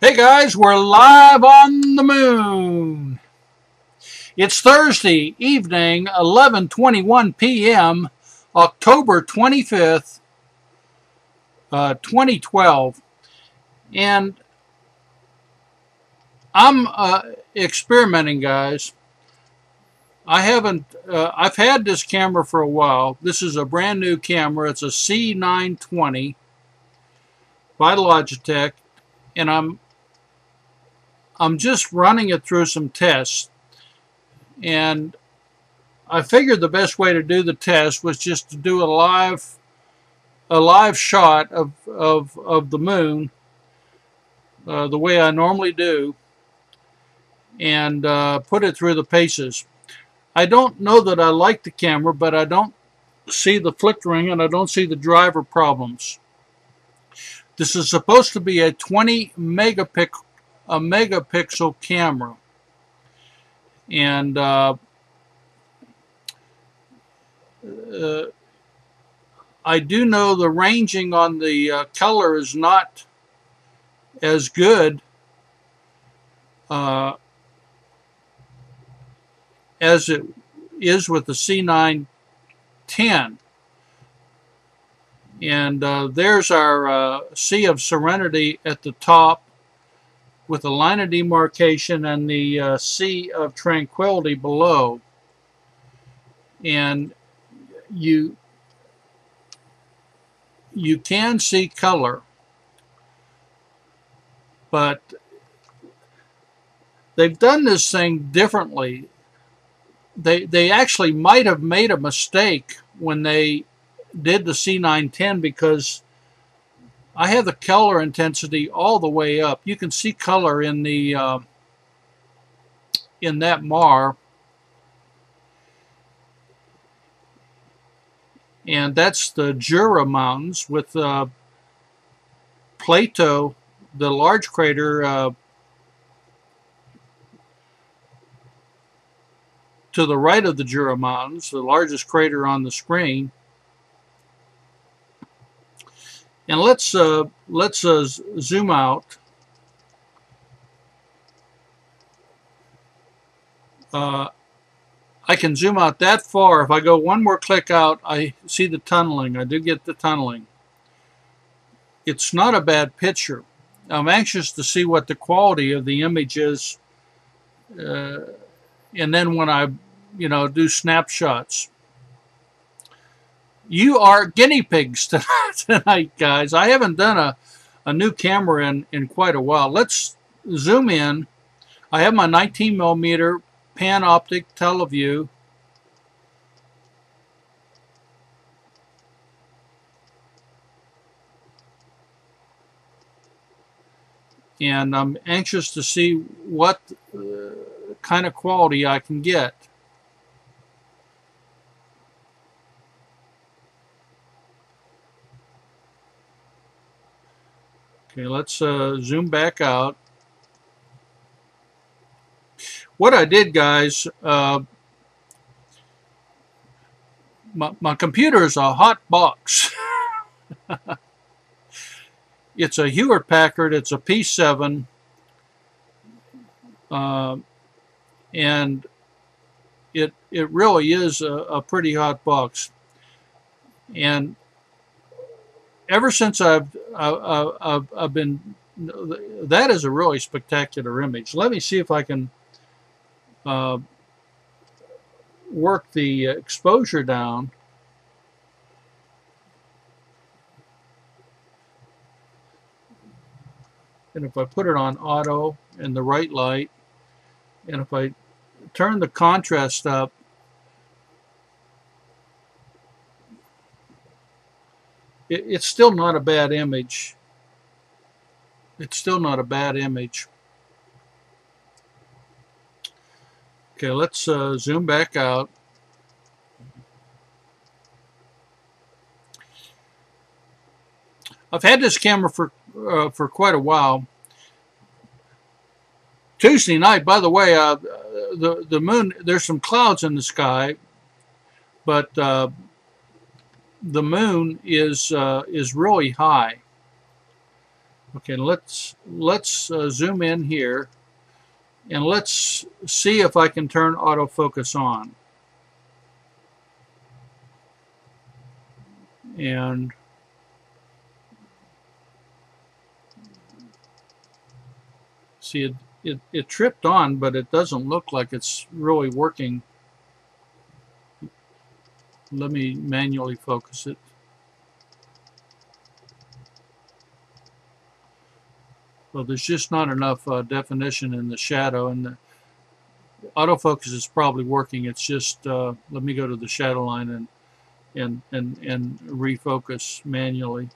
Hey guys, we're live on the moon. It's Thursday evening, 11:21 p.m., October 25th, 2012. And I'm experimenting, guys. I've had this camera for a while. This is a brand new camera. It's a C920 by Logitech, and I'm just running it through some tests, and I figured the best way to do the test was just to do a live shot of the moon, the way I normally do, and put it through the paces. I don't know that I like the camera, but I don't see the flickering and I don't see the driver problems. This is supposed to be a 20 megapixel camera, and I do know the ranging on the color is not as good as it is with the C910. And there's our Sea of Serenity at the top with the line of demarcation and the Sea of Tranquility below. And you can see color, but they've done this thing differently. They actually might have made a mistake when they did the C910, because I have the color intensity all the way up. You can see color in the in that MAR, and that's the Jura Mountains with Plato, the large crater, to the right of the Jura Mountains, the largest crater on the screen. And let's zoom out. I can zoom out that far. If I go one more click out, I see the tunneling. I do get the tunneling. It's not a bad picture. I'm anxious to see what the quality of the image is, and then when I, do snapshots. You are guinea pigs tonight, guys. I haven't done a new camera in quite a while. Let's zoom in. I have my 19mm pan-optic teleview. And I'm anxious to see what kind of quality I can get. Okay, let's zoom back out. What I did, guys, my computer is a hot box. It's a Hewlett-Packard. It's a P7, and it really is a pretty hot box. And ever since I've been, that is a really spectacular image. Let me see if I can work the exposure down. And if I put it on auto and the right light, and if I turn the contrast up, it's still not a bad image. It's still not a bad image. Okay, let's zoom back out. I've had this camera for quite a while. Tuesday night, by the way, the moon, there's some clouds in the sky, but the moon is really high. Okay, let's zoom in here, and let's see if I can turn autofocus on. And see, it tripped on, but it doesn't look like it's really working. Let me manually focus it. Well, there's just not enough definition in the shadow, and the autofocus is probably working. It's just let me go to the shadow line and refocus manually.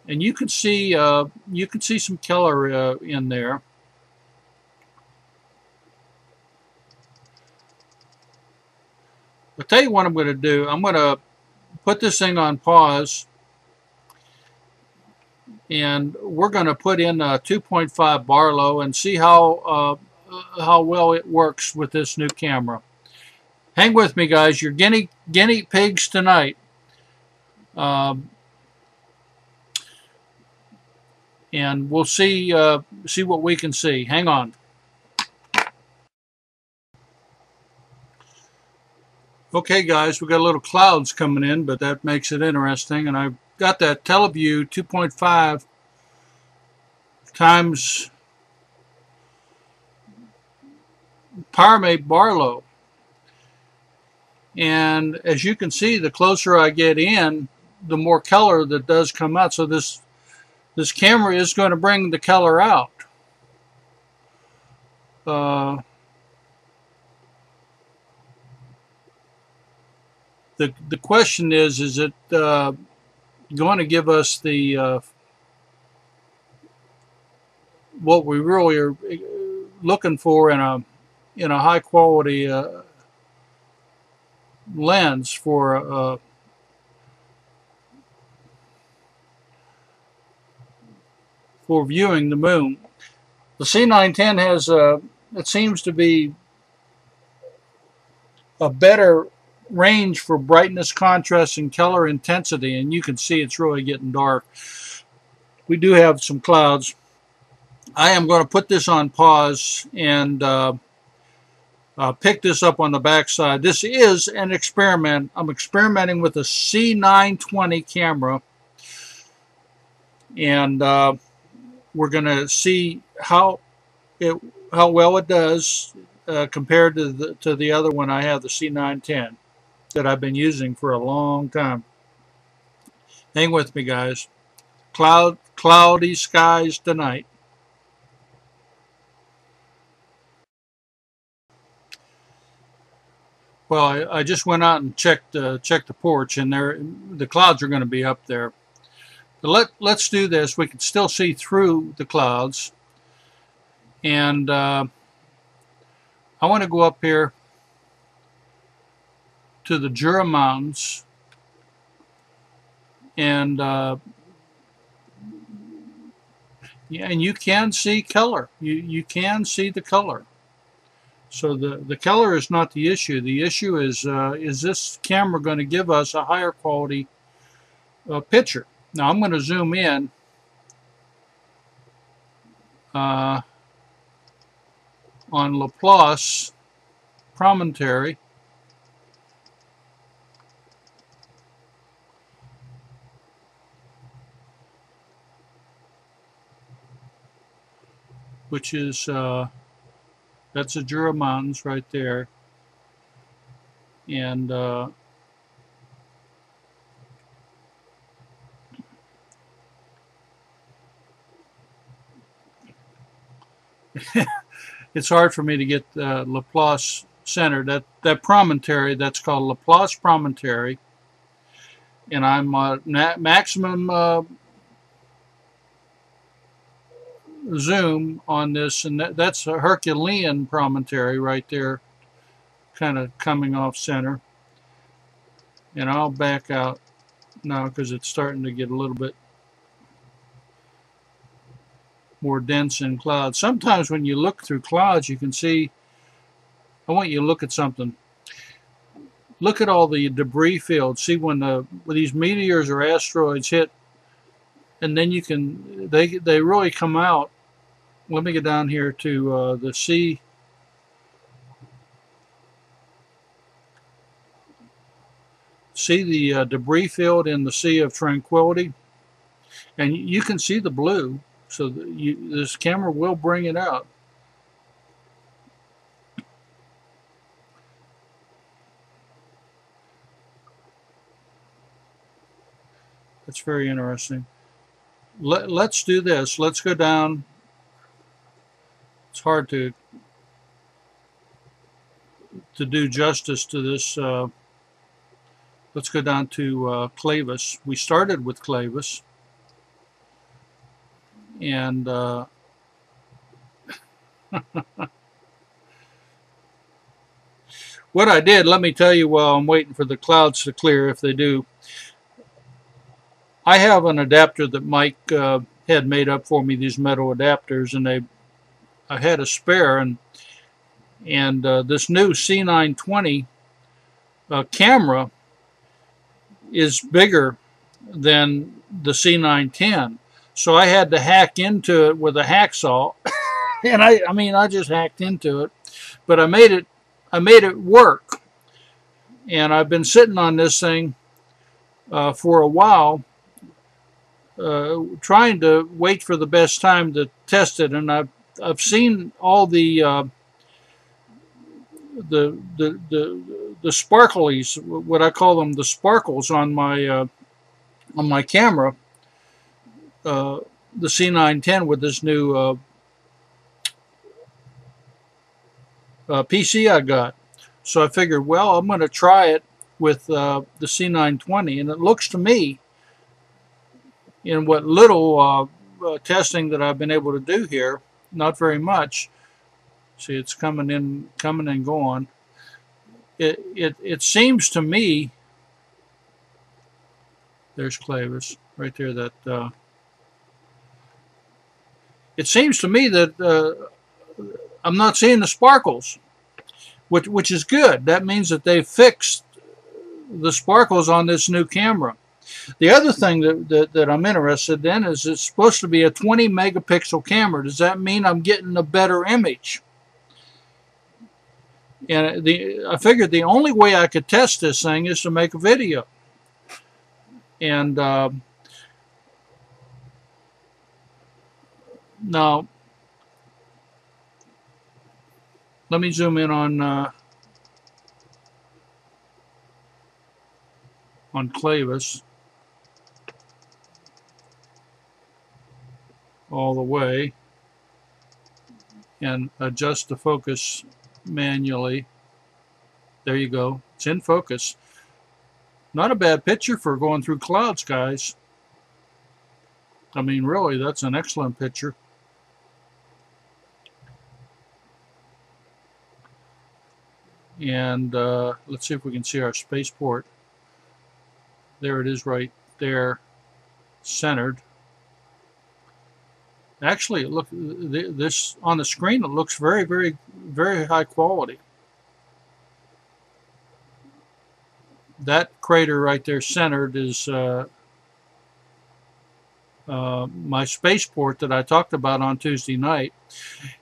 And you can see some color in there. I'll tell you what I'm going to do. I'm going to put this thing on pause, and we're going to put in a 2.5 Barlow and see how well it works with this new camera. Hang with me, guys. You're guinea pigs tonight. And we'll see what we can see. Hang on. Okay, guys, we got a little clouds coming in, but that makes it interesting. And I've got that TeleView 2.5 times PowerMate Barlow. And as you can see, the closer I get in, the more color that does come out. So this camera is going to bring the color out. The question is it going to give us the what we really are looking for in a high quality lens for viewing the moon. The C910 has it seems to be a better range for brightness, contrast, and color intensity, and you can see it's really getting dark. We do have some clouds. I am going to put this on pause and pick this up on the back side. This is an experiment. I'm experimenting with a C920 camera, and we're going to see how well it does compared to the other one I have, the C910, that I've been using for a long time. Hang with me, guys. Cloudy skies tonight. Well, I just went out and checked the porch, and the clouds are going to be up there. But let's do this. We can still see through the clouds, and I want to go up here to the Jura Mountains, and yeah, and you can see color. You can see the color. So the color is not the issue. The issue is this camera going to give us a higher quality picture? Now I'm going to zoom in on Laplace Promontory. Which is that's the Jura Mountains right there, and it's hard for me to get Laplace Center. That promontory, that's called Laplace Promontory, and I'm maximum zoom on this, and that's a Herculean promontory right there, kind of coming off center. And I'll back out now because it's starting to get a little bit more dense in clouds. Sometimes when you look through clouds, you can see, I want you to look at something. look at all the debris fields. See when these meteors or asteroids hit, and then you can they really come out. Let me get down here to the sea. See the debris field in the Sea of Tranquility, and you can see the blue. So this camera will bring it out. That's very interesting. Let's do this. Let's go down. It's hard to do justice to this. Let's go down to Clavis. We started with Clavis, and what I did, let me tell you while I'm waiting for the clouds to clear, if they do. I have an adapter that Mike had made up for me, these metal adapters, and I had a spare, and this new C920 camera is bigger than the C910, so I had to hack into it with a hacksaw, and I mean I just hacked into it, but I made it work, and I've been sitting on this thing for a while, trying to wait for the best time to test it, and I've seen all the sparklies, what I call them, the sparkles on my camera, the C910 with this new PC I got. So I figured, well, I'm going to try it with the C920, and it looks to me, in what little testing that I've been able to do here, not very much. See, it's coming and going. It seems to me, there's Clavis right there. That it seems to me that I'm not seeing the sparkles, which is good. That means that they've fixed the sparkles on this new camera. The other thing that I'm interested in is it's supposed to be a 20 megapixel camera. Does that mean I'm getting a better image? And I figured the only way I could test this thing is to make a video. And now, let me zoom in on Clavis all the way and adjust the focus manually. There you go. It's in focus. Not a bad picture for going through clouds, guys. I mean, really, that's an excellent picture. And let's see if we can see our spaceport. There it is right there, centered. Actually, look, this on the screen, it looks very, very, very high quality. That crater right there centered is my spaceport that I talked about on Tuesday night.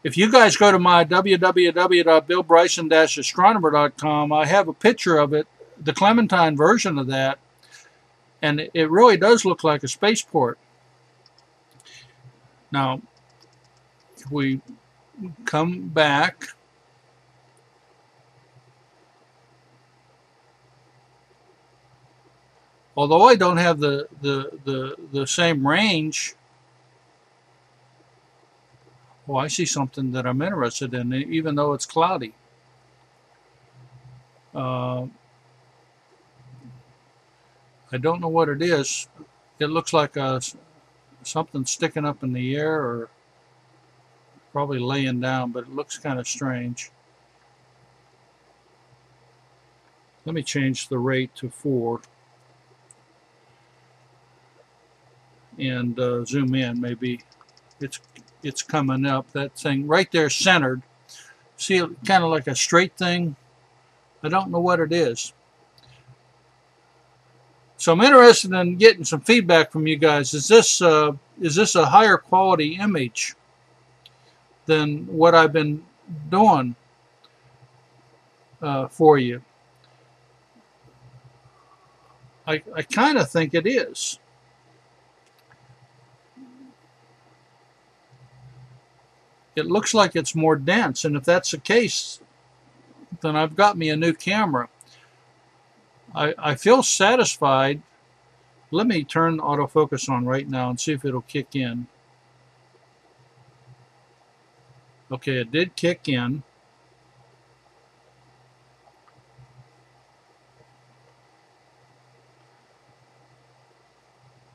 If you guys go to my www.billbryson-astronomer.com, I have a picture of it, the Clementine version of that, and it really does look like a spaceport. Now, if we come back, although I don't have the same range, oh, I see something that I'm interested in, even though it's cloudy. I don't know what it is. It looks like something sticking up in the air, or probably laying down, but it looks kind of strange. Let me change the rate to 4 and zoom in. Maybe it's coming up. That thing right there centered. See it kind of like a straight thing. I don't know what it is. So I'm interested in getting some feedback from you guys. Is this a higher quality image than what I've been doing for you? I kind of think it is. It looks like it's more dense, and if that's the case, then I've got me a new camera. I feel satisfied. Let me turn autofocus on right now and see if it'll kick in. Okay, it did kick in.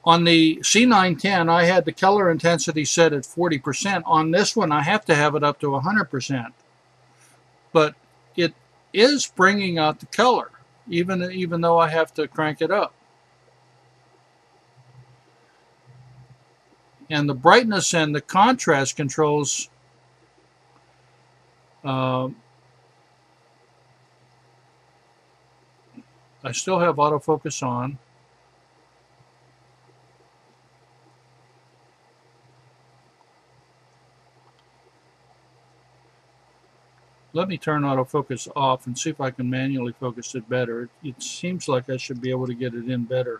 On the C910, I had the color intensity set at 40%. On this one, I have to have it up to 100%. But it is bringing out the color, even though I have to crank it up. And the brightness and the contrast controls I still have autofocus on. Let me turn autofocus off and see if I can manually focus it better. It seems like I should be able to get it in better.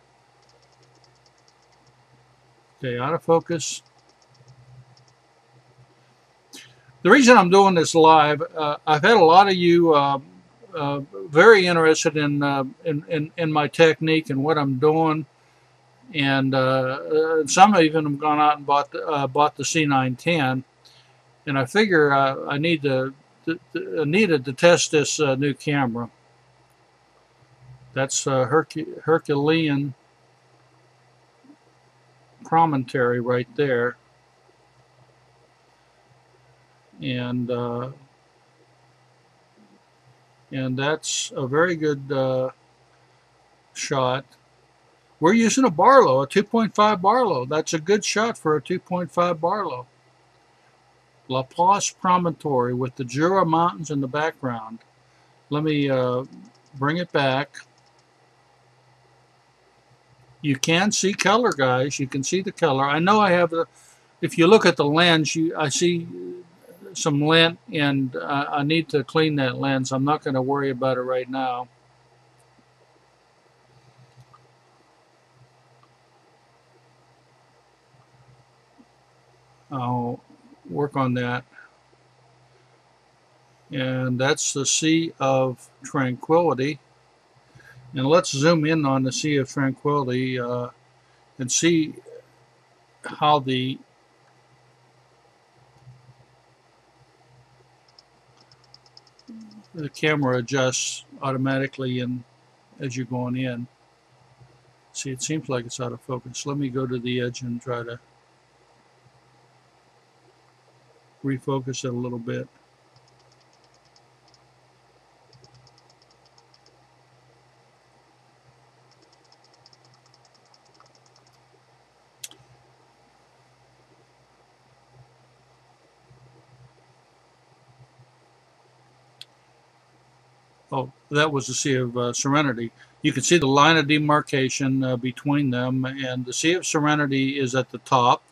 Okay, autofocus. The reason I'm doing this live, I've had a lot of you very interested in my technique and what I'm doing, and some even have gone out and bought the C910, and I figure I needed to test this new camera. That's Herculean promontory right there, and that's a very good shot. We're using a Barlow, a 2.5 Barlow. That's a good shot for a 2.5 Barlow. La Place Promontory with the Jura Mountains in the background. Let me bring it back. You can see color, guys. You can see the color. I know I have if you look at the lens, I see some lint, and I need to clean that lens. I'm not going to worry about it right now. I'll work on that. And that's the Sea of Tranquility. And let's zoom in on the Sea of Tranquility and see how the camera adjusts automatically as you're going in. See, it seems like it's out of focus. Let me go to the edge and try to refocus it a little bit. Oh, that was the Sea of Serenity. You can see the line of demarcation between them, and the Sea of Serenity is at the top,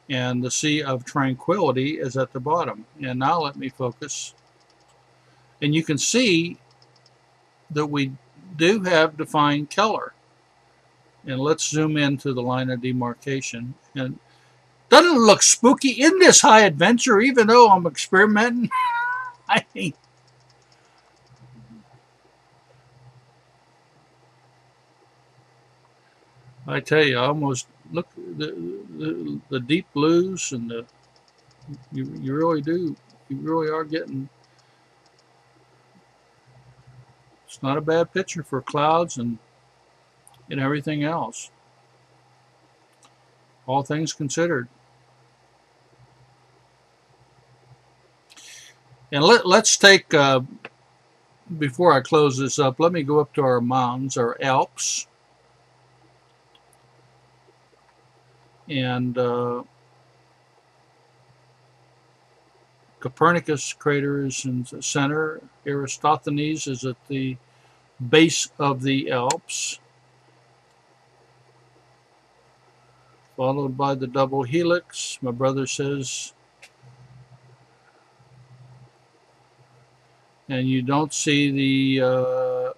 and the Sea of Tranquility is at the bottom. And now let me focus. And you can see that we do have defined color. And let's zoom into the line of demarcation. And doesn't it look spooky? Isn't this high adventure, even though I'm experimenting? I mean, I tell you, I almost look the deep blues, and you really do. You really are getting. It's not a bad picture for clouds and everything else. All things considered. And let's take, before I close this up, let me go up to our mountains, our Alps. And Copernicus crater is in the center. Eratosthenes is at the base of the Alps. followed by the double helix. My brother says, and you don't see the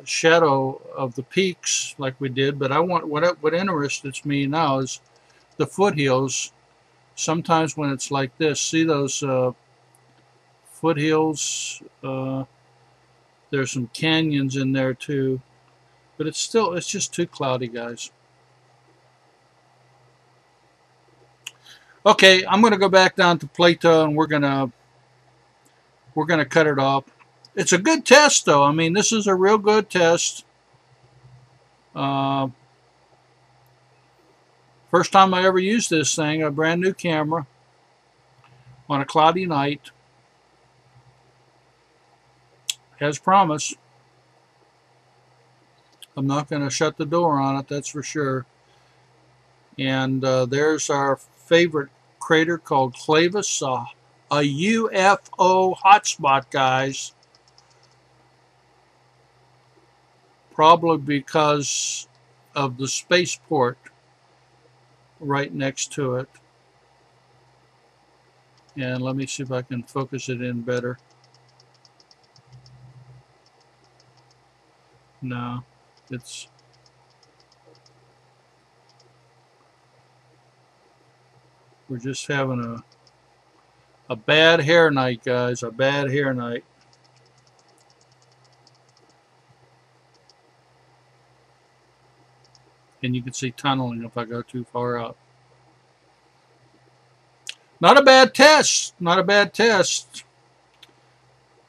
shadow of the peaks like we did. But I want what interests me now is the foothills. Sometimes when it's like this, see those foothills? There's some canyons in there too, but it's just too cloudy, guys. Okay, I'm going to go back down to Plato, and we're gonna cut it off. It's a good test, though. I mean, this is a real good test. First time I ever used this thing, a brand new camera on a cloudy night. As promised, I'm not going to shut the door on it, that's for sure. And there's our favorite crater called Clavis, a UFO hotspot, guys. Probably because of the spaceport right next to it. And let me see if I can focus it in better. No, we're just having a bad hair night, guys, a bad hair night. And you can see tunneling if I go too far out. Not a bad test, not a bad test.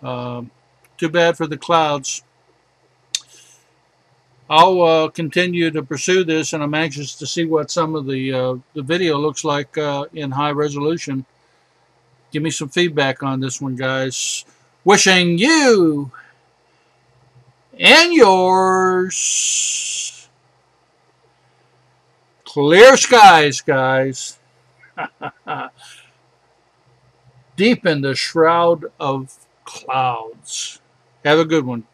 Too bad for the clouds. I'll continue to pursue this, and I'm anxious to see what some of the video looks like in high resolution. Give me some feedback on this one, guys. Wishing you and yours clear skies, guys. Deep in the shroud of clouds. Have a good one.